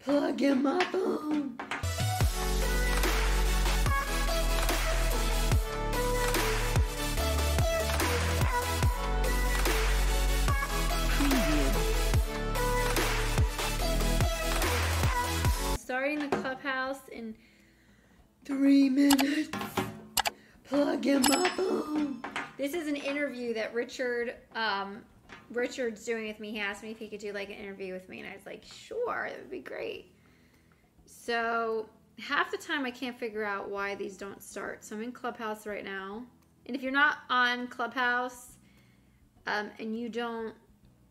Plug in my phone. Starting the Clubhouse in 3 minutes. Plug in my phone. This is an interview that Richard's doing with me. He asked me if he could do like an interview with me, and I was like, sure, that would be great. So half the time I can't figure out why these don't start. So I'm in Clubhouse right now, and if you're not on Clubhouse, and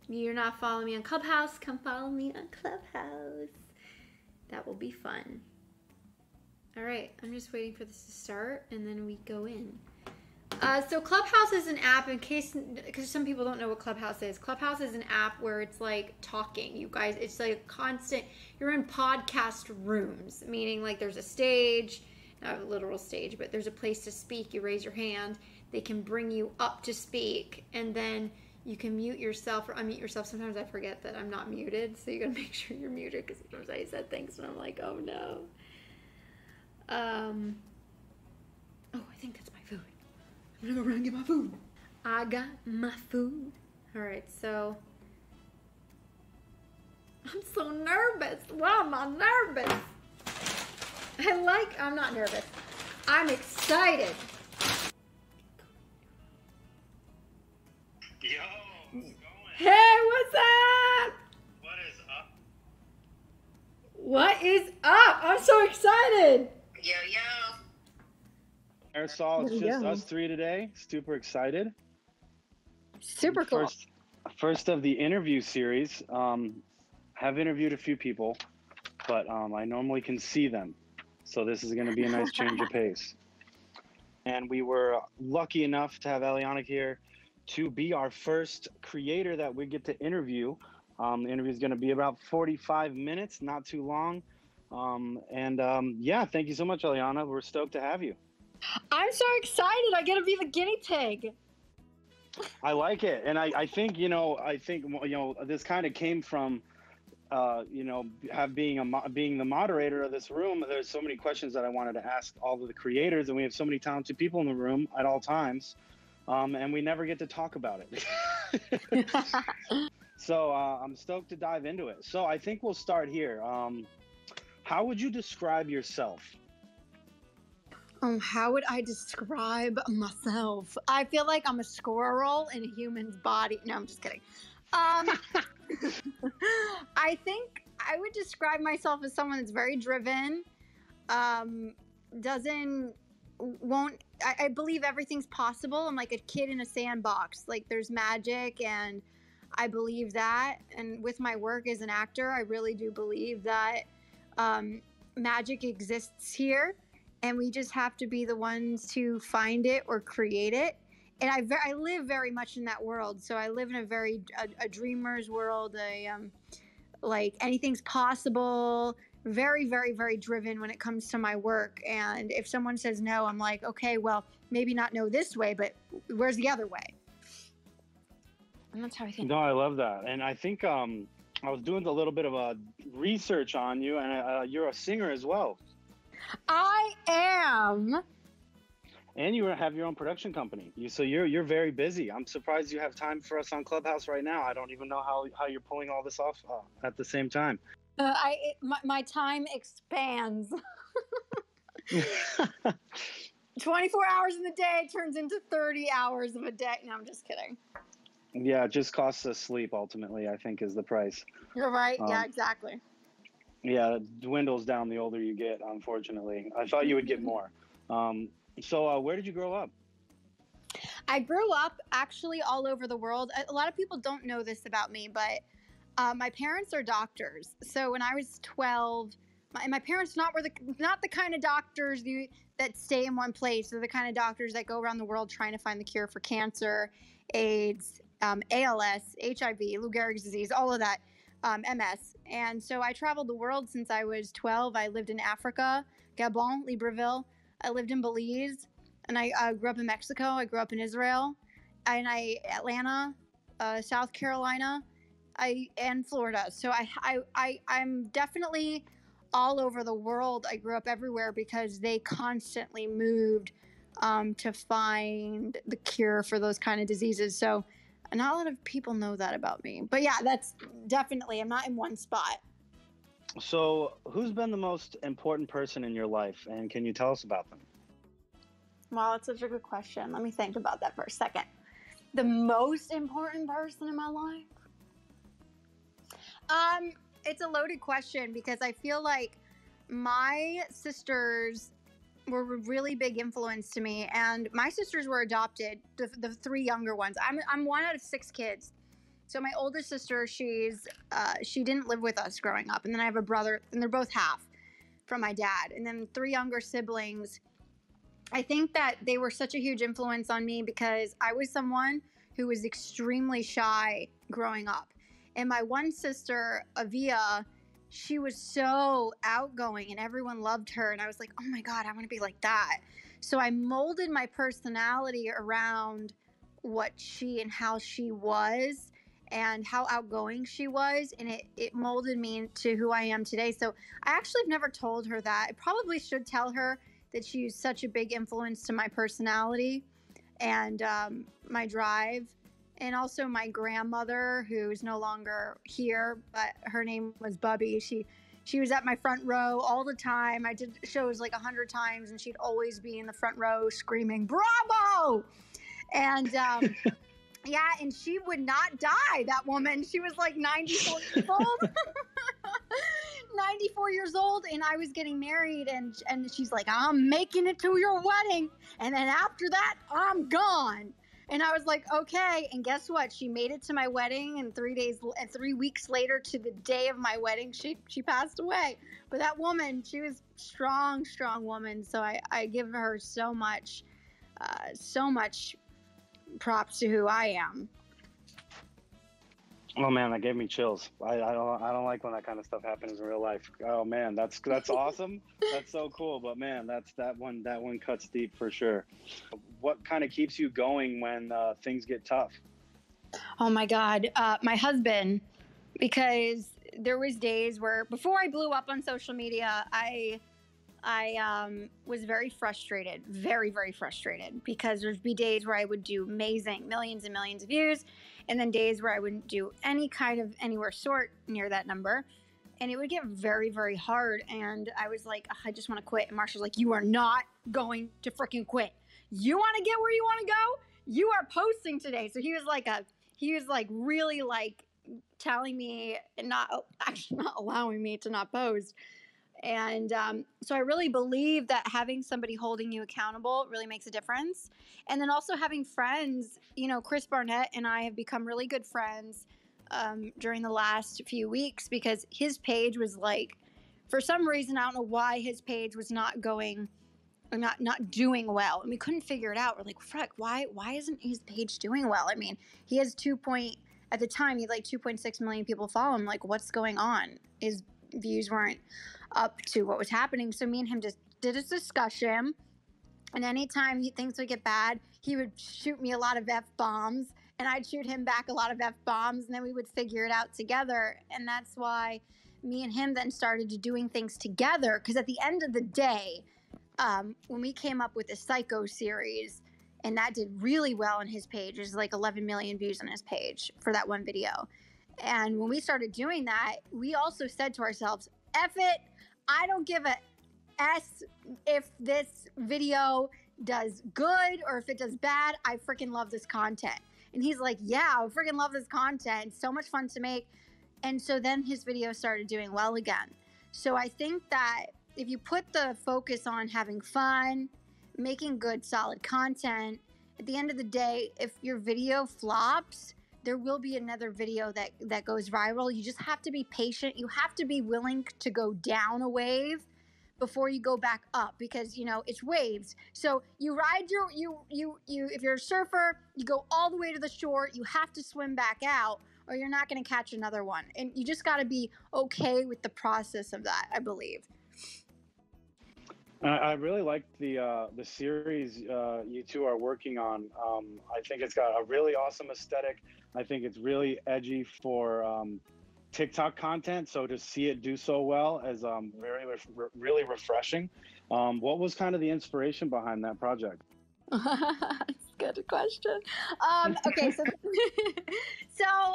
you're not following me on Clubhouse, come follow me on Clubhouse. That will be fun. All right, I'm just waiting for this to start, and then we go in. So Clubhouse is an app, because some people don't know what Clubhouse is. Clubhouse is an app where it's like talking. You guys, it's like constant, you're in podcast rooms, meaning like there's a stage, not a literal stage, but there's a place to speak. You raise your hand, they can bring you up to speak, and then you can mute yourself or unmute yourself. Sometimes I forget that I'm not muted, so you gotta make sure you're muted, because sometimes I said things and I'm like, oh no. Oh, I think that's my food. I'm gonna go run and get my food. I got my food. All right, so I'm so nervous. Why am I nervous? I'm not nervous. I'm excited. Yo, how's it going? Hey, what's up? What is up? What is up? I'm so excited. Yo, yo. Aerosol, it's just us three today. Super excited. Super cool. First of the interview series. Have interviewed a few people, but I normally can see them. So this is going to be a nice change of pace. And we were lucky enough to have Eliana here to be our first creator that we get to interview. The interview is going to be about 45 minutes, not too long. Yeah, thank you so much, Eliana. We're stoked to have you. I'm so excited. I get to be the guinea pig. I like it. And I think, this kind of came from, being the moderator of this room. There's so many questions that I wanted to ask all of the creators, and we have so many talented people in the room at all times. And we never get to talk about it. So I'm stoked to dive into it. So I think we'll start here. How would you describe yourself? How would I describe myself? I feel like I'm a squirrel in a human's body. No, I'm just kidding. I think I would describe myself as someone that's very driven, I believe everything's possible. I'm like a kid in a sandbox. Like there's magic, and I believe that. And with my work as an actor, I really do believe that magic exists here, and we just have to be the ones to find it or create it. And I live very much in that world. So I live in a dreamer's world. Like anything's possible. Very, very, very driven when it comes to my work. And if someone says no, I'm like, okay, well, maybe not no this way, but where's the other way? And that's how I think. No, I love that. And I think I was doing a little bit of a research on you, and you're a singer as well. I am. And you have your own production company. So you're very busy. I'm surprised you have time for us on Clubhouse right now. I don't even know how you're pulling all this off at the same time. My time expands. 24 hours in the day turns into 30 hours of a day. No, I'm just kidding. Yeah, it just costs us sleep, ultimately, I think, is the price. You're right. Yeah, exactly. Yeah, it dwindles down the older you get, unfortunately. I thought you would get more. So where did you grow up? I grew up actually all over the world. A lot of people don't know this about me, but my parents are doctors. So when I was 12, my parents not the kind of doctors that stay in one place. They're the kind of doctors that go around the world trying to find the cure for cancer, AIDS, ALS, HIV, Lou Gehrig's disease, all of that, MS. And so I traveled the world since I was 12. I lived in Africa, Gabon, Libreville. I lived in Belize, and I grew up in Mexico. I grew up in Israel, and Atlanta, South Carolina, and Florida. So I'm definitely all over the world. I grew up everywhere because they constantly moved to find the cure for those kind of diseases. So not a lot of people know that about me. But yeah, that's definitely, I'm not in one spot. So, who's been the most important person in your life, and can you tell us about them? Wow, that's such a good question. Let me think about that for a second. The most important person in my life? It's a loaded question because I feel like my sisters were a really big influence to me, and my sisters were adopted, the three younger ones. I'm one out of 6 kids. So my oldest sister, she didn't live with us growing up, and then I have a brother, and they're both half from my dad, and then 3 younger siblings. I think that they were such a huge influence on me because I was someone who was extremely shy growing up. And my one sister, Avia, she was so outgoing and everyone loved her. And I was like, oh my God, I want to be like that. So I molded my personality around what she and how she was and how outgoing she was. And it molded me into who I am today. So I actually have never told her that. I probably should tell her that she was such a big influence to my personality and my drive. And also my grandmother, who's no longer here, but her name was Bubby. She was at my front row all the time. I did shows like 100 times, and she'd always be in the front row screaming, "Bravo!" And yeah, and she would not die, that woman. She was like 94 years old. 94 years old, and I was getting married, and she's like, I'm making it to your wedding, and then after that, I'm gone. And I was like, okay. And guess what? She made it to my wedding, and 3 weeks later to the day of my wedding, she passed away. But that woman, she was strong woman. So I give her so much props to who I am. Oh man, that gave me chills. I don't like when that kind of stuff happens in real life. Oh man, that's awesome. That's so cool. But man, that one cuts deep for sure. What kind of keeps you going when things get tough? Oh my God, my husband, because there was days where before I blew up on social media, I was very frustrated, very, very frustrated, because there'd be days where I would do amazing, millions and millions of views, and then days where I wouldn't do any kind of anywhere sort near that number. And it would get very, very hard. And I was like, I just want to quit. And Marshall's like, you are not going to freaking quit. You want to get where you want to go? You are posting today. So he was like really like telling me and not allowing me to not post. And so I really believe that having somebody holding you accountable really makes a difference. And then also having friends, Chris Barnett and I have become really good friends during the last few weeks because his page was like, for some reason, I don't know why his page was not going or not doing well. And we couldn't figure it out. We're like, frick, why isn't his page doing well? I mean, he has at the time, he had like 2.6 million people follow him. Like, what's going on? His views weren't up to what was happening. So me and him just did a discussion, and anytime things would get bad, he would shoot me a lot of F-bombs, and I'd shoot him back a lot of F-bombs, and then we would figure it out together. And that's why me and him then started doing things together, because at the end of the day, when we came up with the Psycho series, and that did really well on his page, there's like 11 million views on his page for that one video. And when we started doing that, we also said to ourselves, F it, I don't give a S if this video does good or if it does bad. I freaking love this content. And he's like, yeah, I freaking love this content. It's so much fun to make. And so then his video started doing well again. So I think that if you put the focus on having fun, making good, solid content, at the end of the day, if your video flops, there will be another video that goes viral. You just have to be patient. You have to be willing to go down a wave before you go back up, because it's waves. So you ride if you're a surfer, you go all the way to the shore, you have to swim back out or you're not going to catch another one. And you just got to be okay with the process of that, I believe. I really liked the series you two are working on. I think it's got a really awesome aesthetic. I think it's really edgy for TikTok content. So to see it do so well is really refreshing. What was kind of the inspiration behind that project? That's a good question. Okay, so so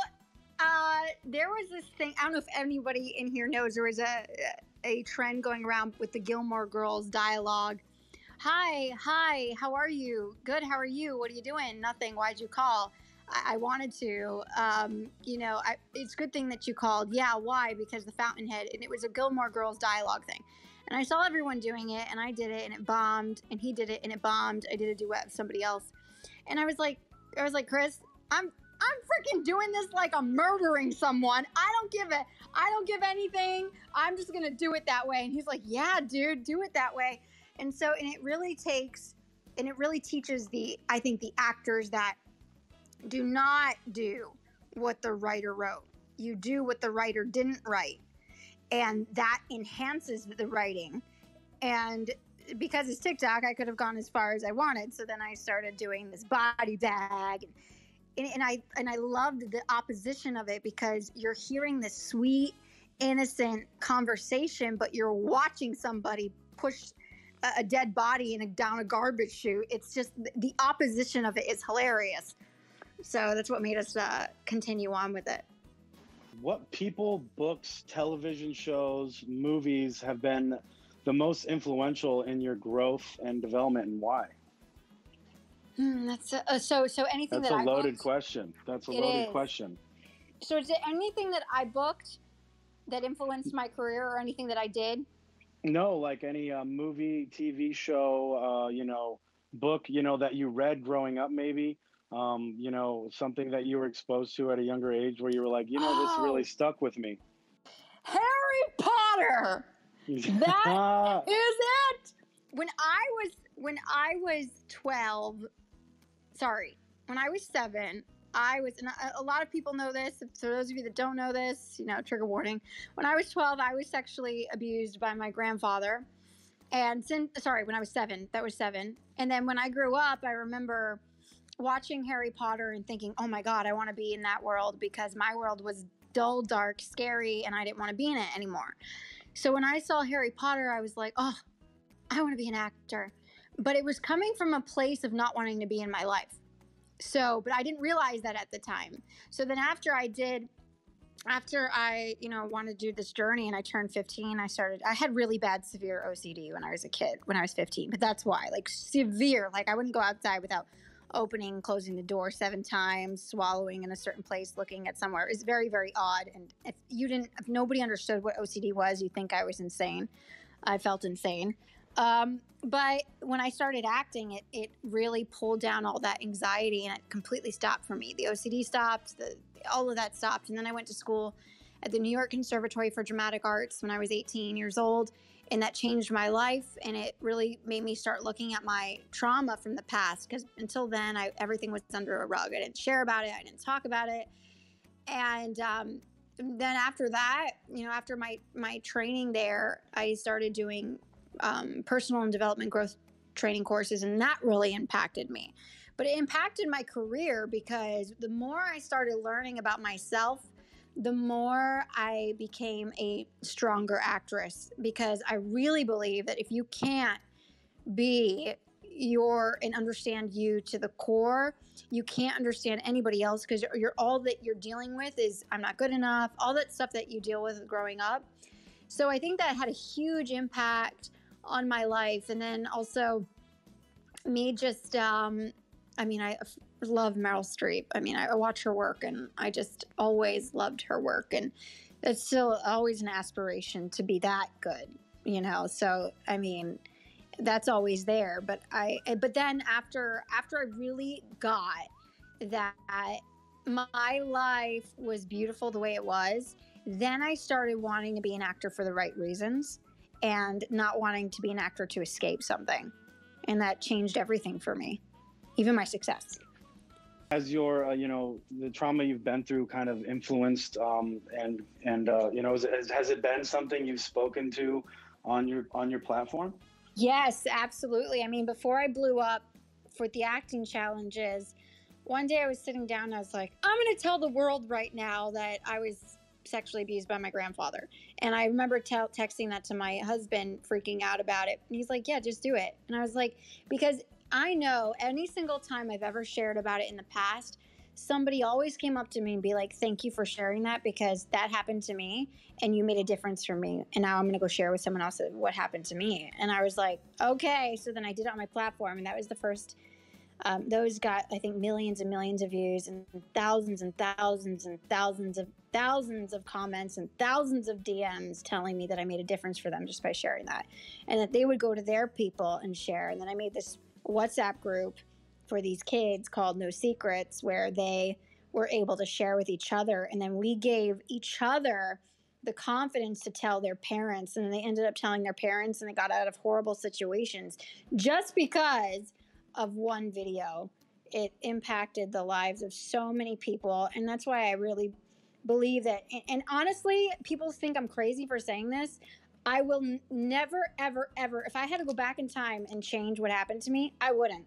there was this thing. I don't know if anybody in here knows. There was a trend going around with the Gilmore Girls dialogue. Hi, how are you? Good, how are you? What are you doing? Nothing. Why'd you call? I wanted to. It's a good thing that you called. Yeah, why? Because the Fountainhead, and it was a Gilmore Girls dialogue thing. And I saw everyone doing it, and I did it, and it bombed. And he did it, and it bombed. I did a duet with somebody else, and I was like, Chris, I'm freaking doing this like I'm murdering someone. I don't give anything. I'm just gonna do it that way. And he's like, yeah, dude, do it that way. And it really teaches I think the actors that do not do what the writer wrote. You do what the writer didn't write. And that enhances the writing. And because it's TikTok, I could have gone as far as I wanted. So then I started doing this body bag. And I loved the opposition of it, because you're hearing this sweet, innocent conversation, but you're watching somebody push a dead body down a garbage chute. It's just the opposition of it is hilarious. So that's what made us continue on with it. What people, books, television shows, movies have been the most influential in your growth and development, and why? That's so anything that's that a I loaded booked, question. That's a it loaded is. question. So is it anything that I booked that influenced my career, or anything that I did? No, like any movie, TV show, book, that you read growing up, maybe, something that you were exposed to at a younger age where you were like, this really stuck with me. Harry Potter. That is it. When I was 12, when I was 7, and a lot of people know this. So those of you that don't know this, trigger warning. When I was 12, I was sexually abused by my grandfather. And when I was 7, that was 7. And then when I grew up, I remember watching Harry Potter and thinking, oh my God, I want to be in that world, because my world was dull, dark, scary, and I didn't want to be in it anymore. So when I saw Harry Potter, I was like, oh, I want to be an actor. But it was coming from a place of not wanting to be in my life. So, but I didn't realize that at the time. So then after I wanted to do this journey and I turned 15, I had really bad, severe OCD when I was a kid, when I was 15. But that's why, like severe, like I wouldn't go outside without opening, closing the door 7 times, swallowing in a certain place, looking at somewhere. It's very, very odd. And if nobody understood what OCD was, you'd think I was insane. I felt insane. But when I started acting, it really pulled down all that anxiety, and it completely stopped for me. The OCD stopped, all of that stopped. And then I went to school at the New York Conservatory for Dramatic Arts when I was 18 years old. And that changed my life. And it really made me start looking at my trauma from the past. Because until then, everything was under a rug. I didn't share about it. I didn't talk about it. And then after that, after my training there, I started doing personal and development growth training courses, and that really impacted me. But it impacted my career, because the more I started learning about myself, the more I became a stronger actress, because I really believe that if you can't be and understand you to the core, you can't understand anybody else, because all that you're dealing with is I'm not good enough, all that stuff that you deal with growing up. So I think that had a huge impact on my life. And then also me just, I love Meryl Streep. I watch her work, and I just always loved her work. And it's still always an aspiration to be that good, So, that's always there. But then after I really got that my life was beautiful the way it was, then I started wanting to be an actor for the right reasons, and not wanting to be an actor to escape something. And that changed everything for me, even my success. Has your, the trauma you've been through kind of influenced, has it been something you've spoken to on your platform? Yes, absolutely. I mean, before I blew up for the acting challenges, one day I was sitting down and I was like, I'm going to tell the world right now that I was sexually abused by my grandfather. And I remember texting that to my husband, freaking out about it. And he's like, yeah, just do it. And I was like, because I know any single time I've ever shared about it in the past, somebody always came up to me and be like, thank you for sharing that because that happened to me and you made a difference for me. And now I'm going to go share with someone else what happened to me. And I was like, okay. So then I did it on my platform, and that was the first. Those got, I think, millions and millions of views and thousands and thousands and thousands of comments and thousands of DMs telling me that I made a difference for them just by sharing that, and that they would go to their people and share. And then I made this WhatsApp group for these kids called No Secrets, where they were able to share with each other. And then we gave each other the confidence to tell their parents. And they ended up telling their parents, and they got out of horrible situations just because of one video. It impacted the lives of so many people. And that's why I really believe that. And honestly, people think I'm crazy for saying this. I will never, ever, ever, if I had to go back in time and change what happened to me, I wouldn't.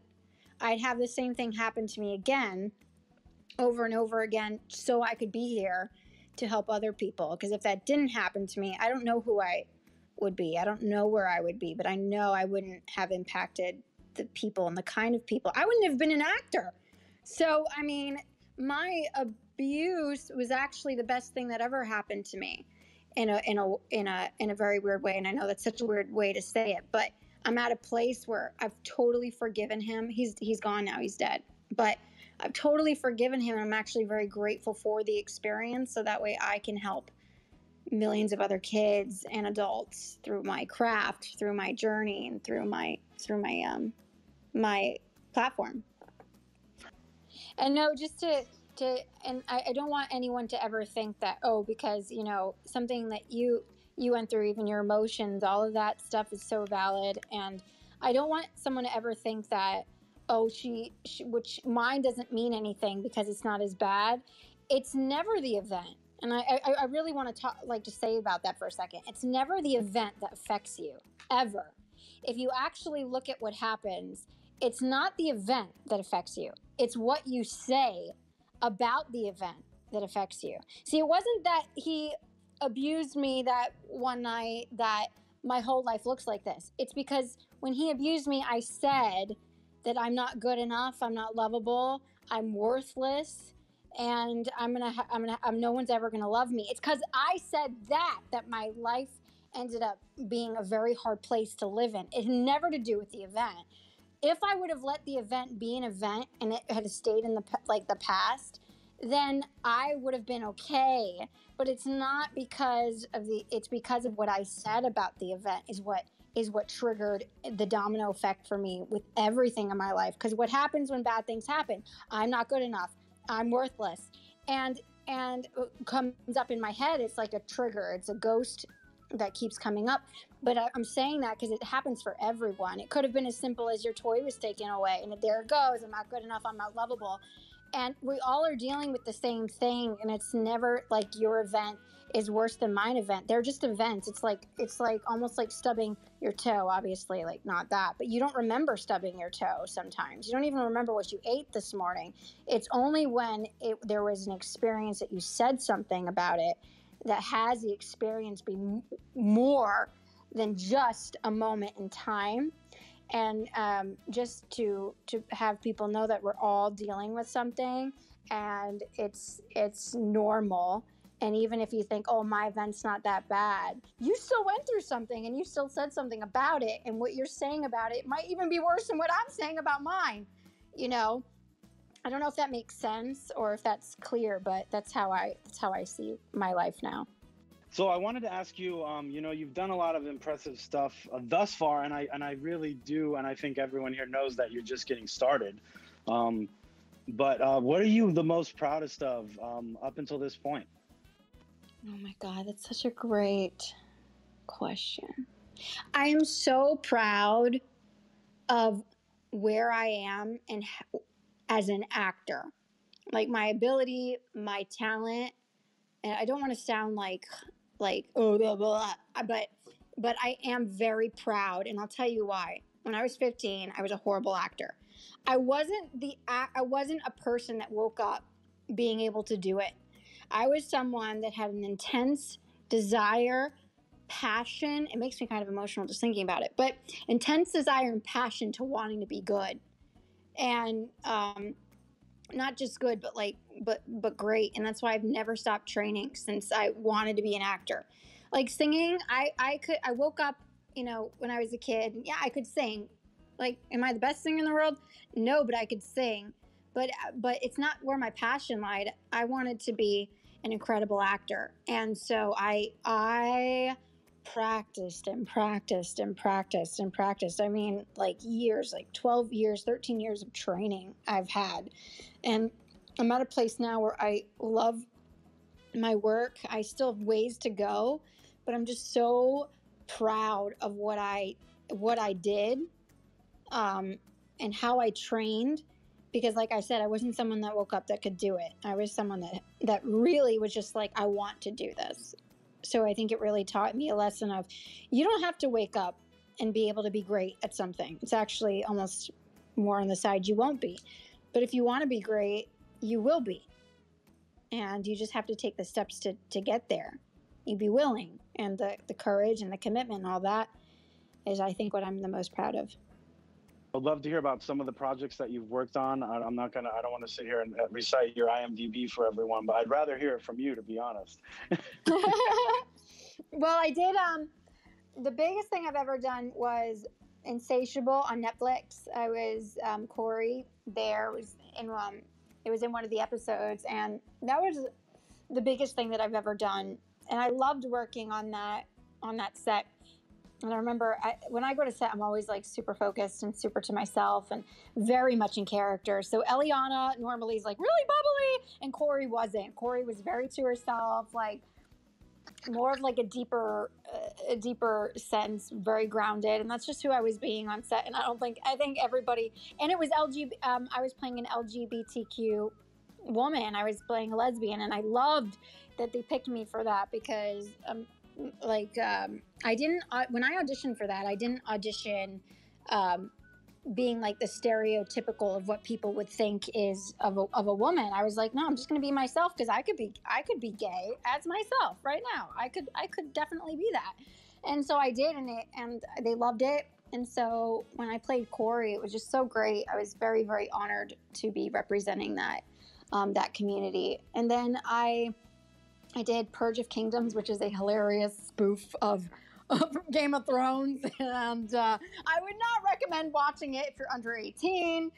I'd have the same thing happen to me again, over and over again, so I could be here to help other people. Because if that didn't happen to me, I don't know who I would be. I don't know where I would be, but I know I wouldn't have impacted the people and the kind of people. I wouldn't have been an actor. So, I mean, my abuse was actually the best thing that ever happened to me in a very weird way. And I know that's such a weird way to say it, but I'm at a place where I've totally forgiven him. He's gone now. He's dead. But I've totally forgiven him. And I'm actually very grateful for the experience. So that way I can help millions of other kids and adults through my craft, through my journey, and through my platform. And no, just to and I don't want anyone to ever think that, oh, because something that you went through, even your emotions, all of that stuff is so valid. And I don't want someone to ever think that, oh, which mine doesn't mean anything because it's not as bad. It's never the event. And I really want to just say about that for a second. It's never the event that affects you, ever. If you actually look at what happens, it's not the event that affects you. It's what you say about the event that affects you. See, it wasn't that he abused me that one night that my whole life looks like this. It's because when he abused me, I said that I'm not good enough, I'm not lovable, I'm worthless, and no one's ever gonna love me. It's because I said that my life ended up being a very hard place to live in. It had never to do with the event. If I would have let the event be an event and it had stayed in the past, then I would have been okay. But it's not because of it's because of what I said about the event is what triggered the domino effect for me with everything in my life. Because what happens when bad things happen? I'm not good enough. I'm worthless. And comes up in my head, it's like a trigger. It's a ghost that keeps coming up. But I'm saying that because it happens for everyone. It could have been as simple as your toy was taken away, and there it goes. I'm not good enough. I'm not lovable. And we all are dealing with the same thing. And it's never like your event is worse than mine event. They're just events. It's like almost like stubbing your toe. Obviously, like not that, but you don't remember stubbing your toe sometimes. You don't even remember what you ate this morning. It's only when there was an experience that you said something about it that has the experience be more than just a moment in time. And just to have people know that we're all dealing with something, and it's normal. And even if you think, oh, my event's not that bad, you still went through something and you still said something about it. And what you're saying about it might even be worse than what I'm saying about mine. I don't know if that makes sense or if that's clear, but that's how I see my life now. So I wanted to ask you, you've done a lot of impressive stuff thus far, and I really do, and I think everyone here knows that you're just getting started. But what are you the most proudest of up until this point? Oh my God, that's such a great question. I am so proud of where I am and as an actor, like my ability, my talent, and I don't want to sound like oh blah, blah, blah, but but I am very proud, and I'll tell you why. When I was 15, I was a horrible actor. I wasn't a person that woke up being able to do it. I was someone that had an intense desire, passion. It makes me kind of emotional just thinking about it, but intense desire and passion to wanting to be good. And not just good, but great. And that's why I've never stopped training since I wanted to be an actor. Like singing, I woke up, when I was a kid. Yeah, I could sing. Like, am I the best singer in the world? No, but I could sing. But it's not where my passion lied. I wanted to be an incredible actor, and so I practiced and practiced and practiced and practiced. I mean, like years, like 12 years, 13 years of training I've had. And I'm at a place now where I love my work. I still have ways to go, but I'm just so proud of what I did, and how I trained. Because like I said, I wasn't someone that woke up that could do it. I was someone that really was just like, I want to do this. So I think it really taught me a lesson of, you don't have to wake up and be able to be great at something. It's actually almost more on the side you won't be. But if you want to be great, you will be. And you just have to take the steps to get there. You be willing. And the courage and the commitment and all that is, I think, what I'm the most proud of. I'd love to hear about some of the projects that you've worked on. I don't want to sit here and recite your IMDb for everyone, but I'd rather hear it from you, to be honest. Well, I did, the biggest thing I've ever done was Insatiable on Netflix. I was Corey there. It was in one of the episodes, and that was the biggest thing that I've ever done. And I loved working on that set. And I remember when I go to set, I'm always like super focused and super to myself and very much in character. So Eliana normally is like really bubbly, and Corey wasn't. Corey was very to herself, like more of like a deeper sense, very grounded. And that's just who I was being on set. And I think everybody, and it was I was playing an LGBTQ woman. I was playing a lesbian, and I loved that they picked me for that because, I didn't, when I auditioned for that, I didn't audition being like the stereotypical of what people would think is of a woman. I was like, no, I'm just going to be myself, because I could be gay as myself right now. I could definitely be that. And so I did, and they loved it. And so when I played Corey, it was just so great. I was very, very honored to be representing that community. And then I did Purge of Kingdoms, which is a hilarious spoof of Game of Thrones. And I would not recommend watching it if you're under 18.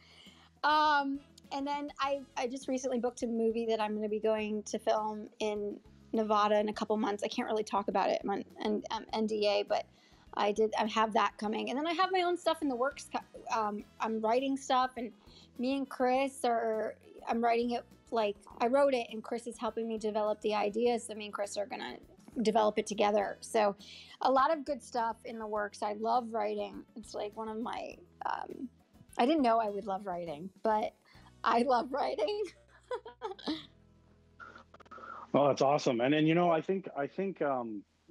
And then I just recently booked a movie that I'm going to be going to film in Nevada in a couple months. I can't really talk about it. I'm on NDA, but I have that coming. And then I have my own stuff in the works. I'm writing stuff, and me and Chris I'm writing it. Like, I wrote it, and Chris is helping me develop the ideas. So me and Chris are going to develop it together. So a lot of good stuff in the works. I love writing. It's like one of my, I didn't know I would love writing, but I love writing. Well, that's awesome. And then, I think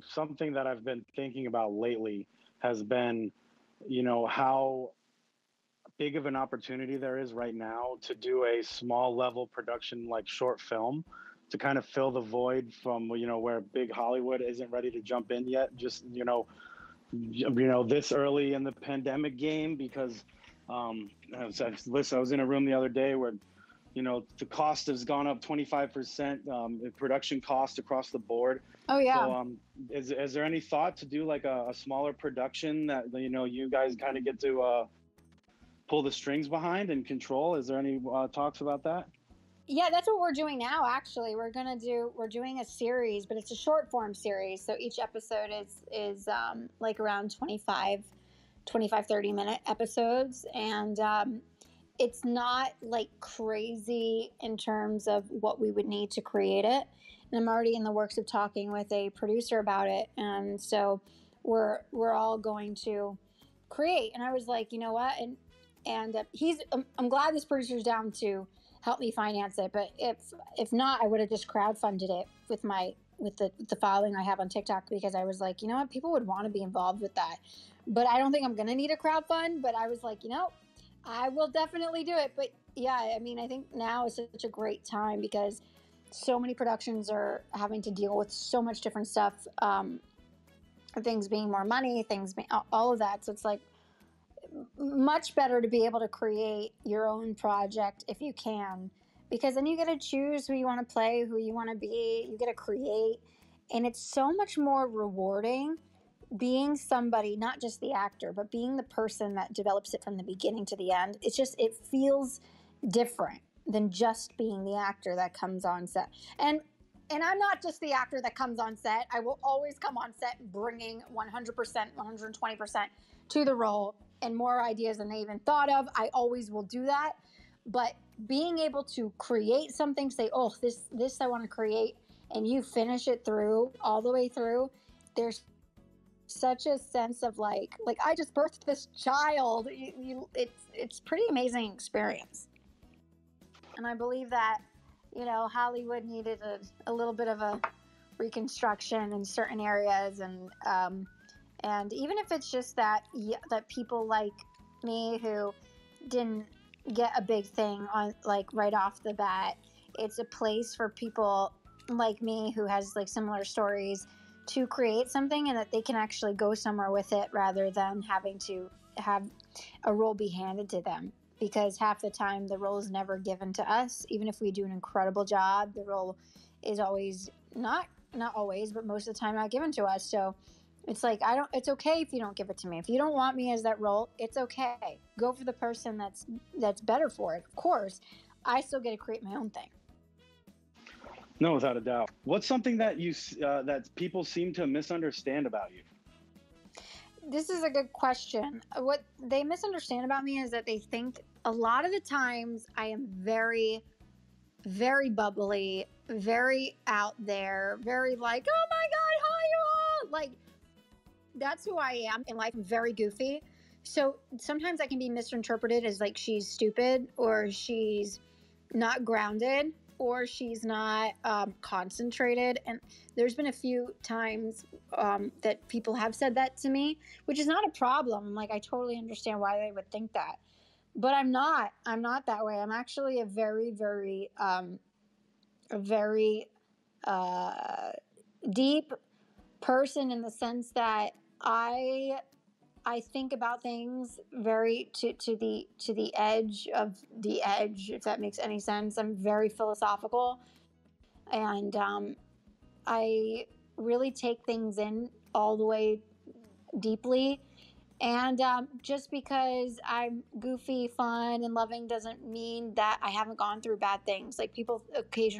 something that I've been thinking about lately has been, how big of an opportunity there is right now to do a small level production, like short film, to kind of fill the void from, where big Hollywood isn't ready to jump in yet. Just, this early in the pandemic game, because I was in a room the other day where, the cost has gone up 25%, production cost across the board. Oh yeah. So, is there any thought to do like a smaller production that, you guys kind of get to, pull the strings behind and control? Is there any talks about that? Yeah, that's what we're doing now. Actually, we're doing a series, but it's a short form series. So each episode is like around 25, 30 minute episodes. And it's not like crazy in terms of what we would need to create it. And I'm already in the works of talking with a producer about it. And so we're all going to create. And I was like, you know what? And I'm glad this producer's down to help me finance it. But if not, I would have just crowdfunded it with my with the following I have on TikTok, because I was like, you know what, people would want to be involved with that, but I don't think I'm gonna need a crowdfund. But I was like, you know, I will definitely do it. But yeah, I mean, I think now is such a great time because so many productions are having to deal with so much different stuff, things being more money, things being, all of that. So it's like much better to be able to create your own project if you can, because then you get to choose who you want to play, who you want to be, you get to create, and it's so much more rewarding being somebody, not just the actor, but being the person that develops it from the beginning to the end. It's just, it feels different than just being the actor that comes on set. And I'm not just the actor that comes on set. I will always come on set bringing 100%, 120% to the role and more ideas than they even thought of. I always will do that. But being able to create something, say, oh, this I want to create, and you finish it through, all the way through, there's such a sense of like I just birthed this child. It's pretty amazing experience. And I believe that, you know, Hollywood needed a little bit of a reconstruction in certain areas, and even if it's just that people like me who didn't get a big thing on like right off the bat, it's a place for people like me who has like similar stories to create something, and that they can actually go somewhere with it rather than having to have a role be handed to them. Because half the time the role is never given to us. Even if we do an incredible job, the role is always not always, but most of the time not given to us. So it's like, it's okay if you don't give it to me. If you don't want me as that role, it's okay. Go for the person that's better for it. Of course, I still get to create my own thing. No, without a doubt. What's something that that people seem to misunderstand about you? This is a good question. What they misunderstand about me is that they think a lot of the times I am very, very bubbly, very out there, very like, oh my God, hi you all. Like, that's who I am in life. I'm very goofy. So sometimes I can be misinterpreted as like she's stupid, or she's not grounded, or she's not concentrated. And there's been a few times that people have said that to me, which is not a problem. Like, I totally understand why they would think that, but I'm not that way. I'm actually a very, very, deep person, in the sense that I think about things very to the edge of the edge, if that makes any sense. I'm very philosophical, and I really take things in all the way deeply. And just because I'm goofy, fun, and loving doesn't mean that I haven't gone through bad things. Like, people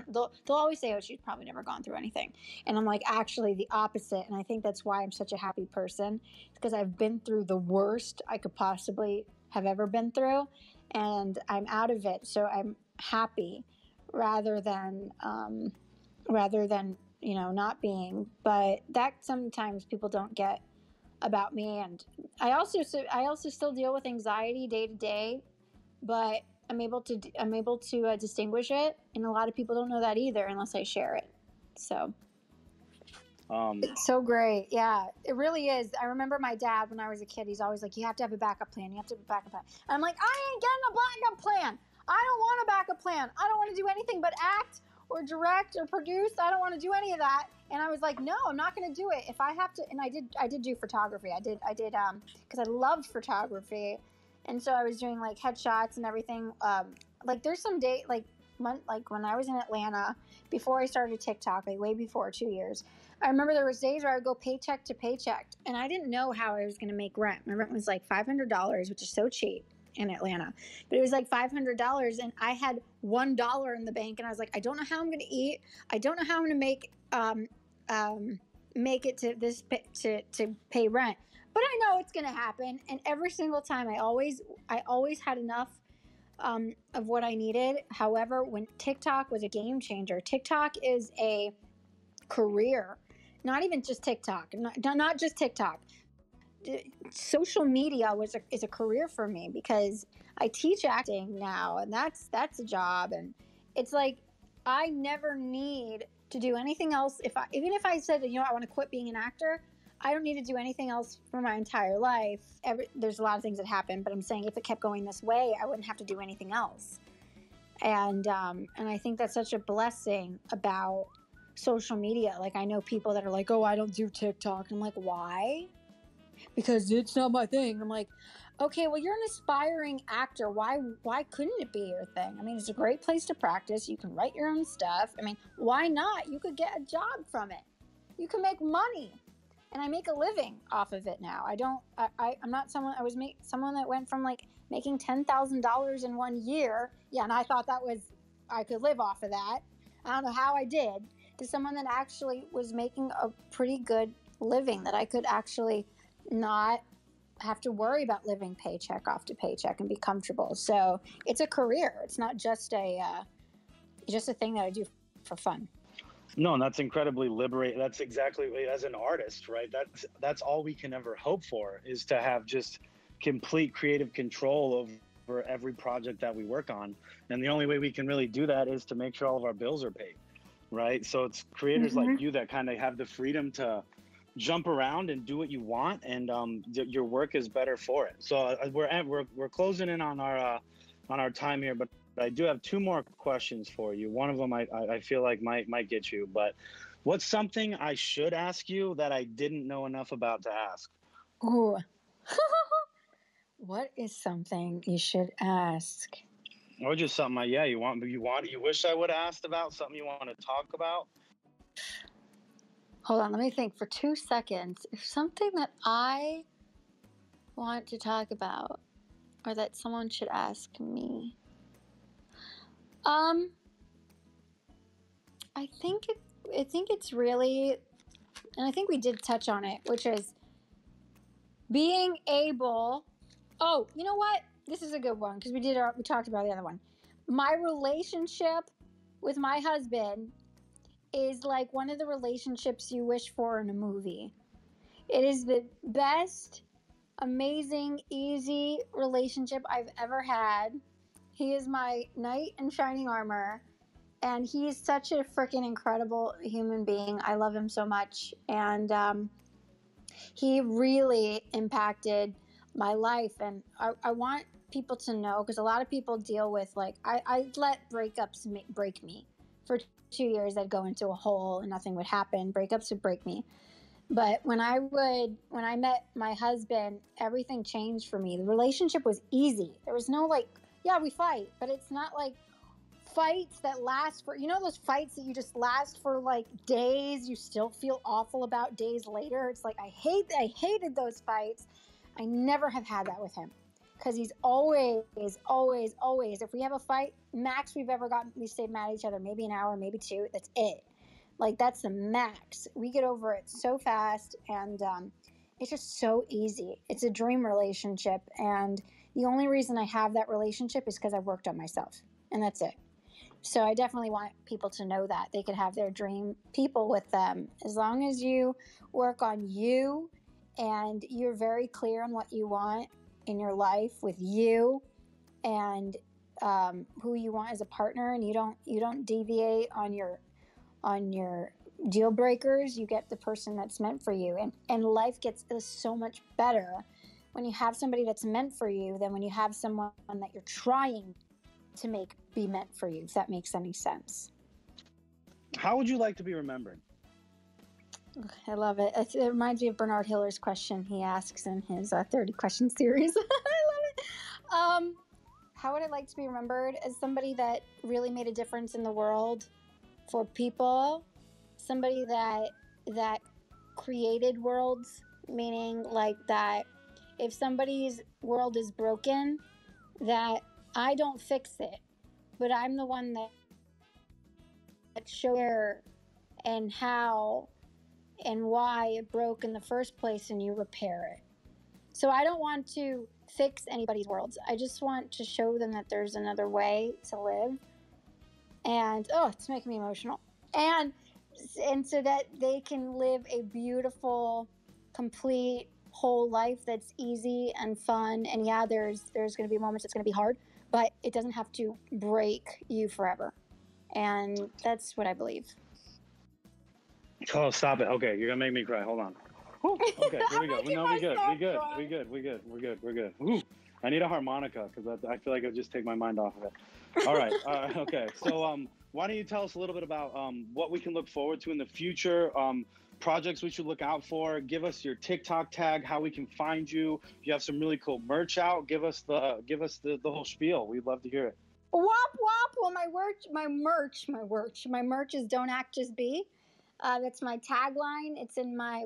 they'll always say, oh, she's probably never gone through anything. And I'm like, actually the opposite. And I think that's why I'm such a happy person, because I've been through the worst I could possibly have ever been through, and I'm out of it. So I'm happy rather than you know, not being. But that sometimes people don't get about me. And I also still deal with anxiety day to day, but I'm able to distinguish it, and a lot of people don't know that either unless I share it. So it's so great. Yeah, it really is. I remember my dad when I was a kid. He's always like, "You have to have a backup plan. You have to have a backup plan." And I'm like, I ain't getting a backup plan. I don't want a backup plan. I don't want to do anything but act or direct or produce. I don't want to do any of that. And I was like, no, I'm not going to do it. If I have to, and I did do photography. I did, because I loved photography. And so I was doing like headshots and everything. Like, there's some day, like when I was in Atlanta, before I started TikTok, like way before, 2 years, I remember there was days where I would go paycheck to paycheck, and I didn't know how I was going to make rent. My rent was like $500, which is so cheap in Atlanta, but it was like $500, and I had $1 in the bank, and I was like, I don't know how I'm going to eat. I don't know how I'm going to make it to this to pay rent, but I know it's going to happen. And every single time, I always had enough of what I needed. However, when TikTok was a game changer, TikTok is a career, not even just TikTok, not just TikTok. Social media is a career for me, because I teach acting now, and that's a job. And it's like, I never need to do anything else. Even if I said, you know, I want to quit being an actor, I don't need to do anything else for my entire life. There's a lot of things that happen, but I'm saying if it kept going this way, I wouldn't have to do anything else. And I think that's such a blessing about social media. Like, I know people that are like, oh, I don't do TikTok. And I'm like, why? Because it's not my thing. I'm like, okay, well, you're an aspiring actor. Why couldn't it be your thing? I mean, it's a great place to practice. You can write your own stuff. I mean, why not? You could get a job from it. You can make money. And I make a living off of it now. I'm not someone, someone that went from like making $10,000 in 1 year. Yeah. And I thought I could live off of that. I don't know how I did, to someone that actually was making a pretty good living, that I could actually not have to worry about living paycheck off to paycheck and be comfortable. So it's a career. It's not just a thing that I do for fun. No, and that's incredibly liberating. That's exactly, as an artist, right? That's all we can ever hope for, is to have just complete creative control over every project that we work on. And the only way we can really do that is to make sure all of our bills are paid, right? So it's creators like you that kind of have the freedom to jump around and do what you want, and your work is better for it. So we're closing in on our time here, but I do have 2 more questions for you. One of them I feel like might get you, but what's something I should ask you that I didn't know enough about to ask? Ooh. What is something you should ask? Or just something you wish I would have asked about, something you want to talk about? Hold on, let me think for 2 seconds. If something that I want to talk about, or that someone should ask me. I think it's really, and I think we did touch on it, which is being able. Oh, you know what? This is a good one, because we talked about the other one. My relationship with my husband is like one of the relationships you wish for in a movie. It is the best, amazing, easy relationship I've ever had. He is my knight in shining armor, and he's such a freaking incredible human being. I love him so much, and he really impacted my life. And I want people to know, because a lot of people deal with, like, I let breakups break me. For 2 years, I'd go into a hole and nothing would happen. Breakups would break me. But when I met my husband, everything changed for me. The relationship was easy. There was no we fight, but it's not like fights that last for, those fights that you just last for like days, you still feel awful about days later. It's like, I hated those fights. I never have had that with him, because he's always, if we have a fight, max we've ever gotten, we stayed mad at each other maybe an hour, maybe 2. That's it. Like, that's the max. We get over it so fast, and it's just so easy. It's a dream relationship, and the only reason I have that relationship is because I worked on myself, and that's it. So I definitely want people to know that they could have their dream people with them, as long as you work on you and you're very clear on what you want in your life with you, and who you want as a partner, and you don't deviate on your deal breakers. You get the person that's meant for you, and life gets so much better when you have somebody that's meant for you than when you have someone that you're trying to make be meant for you, if that makes any sense. How would you like to be remembered? I love it. It reminds me of Bernard Hiller's question he asks in his 30 question series. I love it. How would I like to be remembered? As somebody that really made a difference in the world for people, somebody that created worlds, meaning like that if somebody's world is broken, that I don't fix it, but I'm the one that shows where and how and why it broke in the first place, and you repair it. So I don't want to fix anybody's worlds. I just want to show them that there's another way to live. And it's making me emotional. And so that they can live a beautiful, complete, whole life that's easy and fun. And yeah, there's going to be moments it's going to be hard, but it doesn't have to break you forever. And that's what I believe. Oh, stop it. Okay, you're gonna make me cry. Hold on. Whew. Okay, here we go. No, we good. We're good. Whew. I need a harmonica because I feel like it'll just take my mind off of it. All right. Okay. So, why don't you tell us a little bit about what we can look forward to in the future? Projects we should look out for. Give us your TikTok tag, how we can find you. If you have some really cool merch out, give us the whole spiel. We'd love to hear it. Wop wop. Well, my merch is "Don't Act, Just Be." That's my tagline. It's on my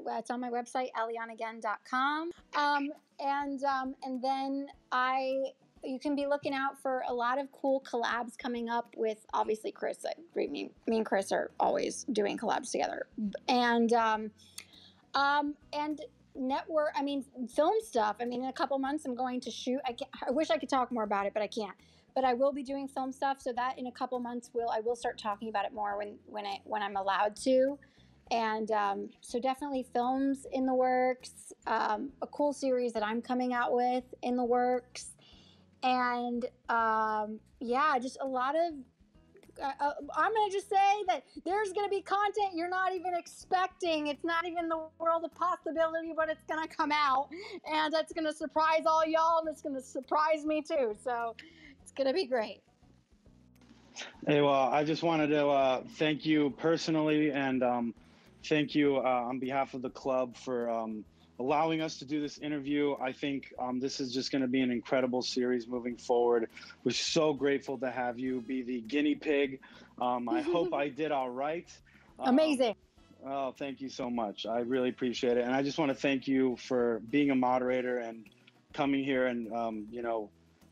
website, elianaghen.com. And then you can be looking out for a lot of cool collabs coming up with obviously Chris. Me and Chris are always doing collabs together, and network. I mean, film stuff. I mean, in a couple months, I'm going to shoot. I wish I could talk more about it, but I can't. But I will be doing film stuff, so that in a couple months I will start talking about it more when I'm allowed to. And so definitely films in the works, a cool series that I'm coming out with in the works, and just a lot of. I'm going to just say that there's going to be content you're not even expecting. It's not even the world of possibility, but it's going to come out, and that's going to surprise all y'all, and it's going to surprise me too. So it's going to be great. Hey, well, I just wanted to thank you personally, and thank you on behalf of the club for allowing us to do this interview. I think this is just going to be an incredible series moving forward. We're so grateful to have you be the guinea pig. I hope I did all right. Amazing. Oh, thank you so much. I really appreciate it. And I just want to thank you for being a moderator and coming here and,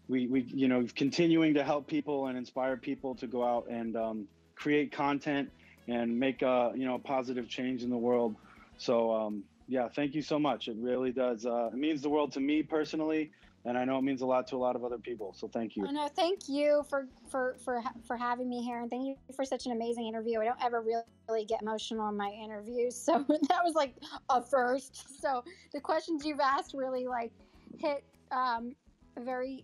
we continuing to help people and inspire people to go out and create content and make a positive change in the world. So yeah, thank you so much. It really does. It means the world to me personally, and I know it means a lot to a lot of other people. So thank you. Oh, no, thank you for having me here, and thank you for such an amazing interview. I don't ever really get emotional in my interviews, so that was like a first. So the questions you've asked really like hit a very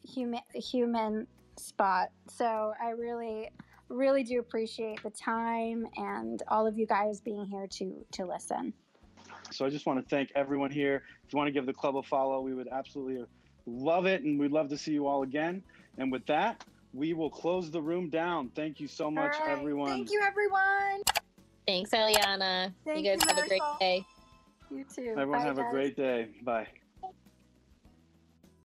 human spot. So I really do appreciate the time and all of you guys being here to listen. So I just want to thank everyone here. If you want to give the club a follow, we would absolutely love it, and we'd love to see you all again. And with that, we will close the room down. Thank you so much, everyone. Thank you, everyone. Thanks, Eliana. You guys have a great day. You too. Everyone have a great day. Bye.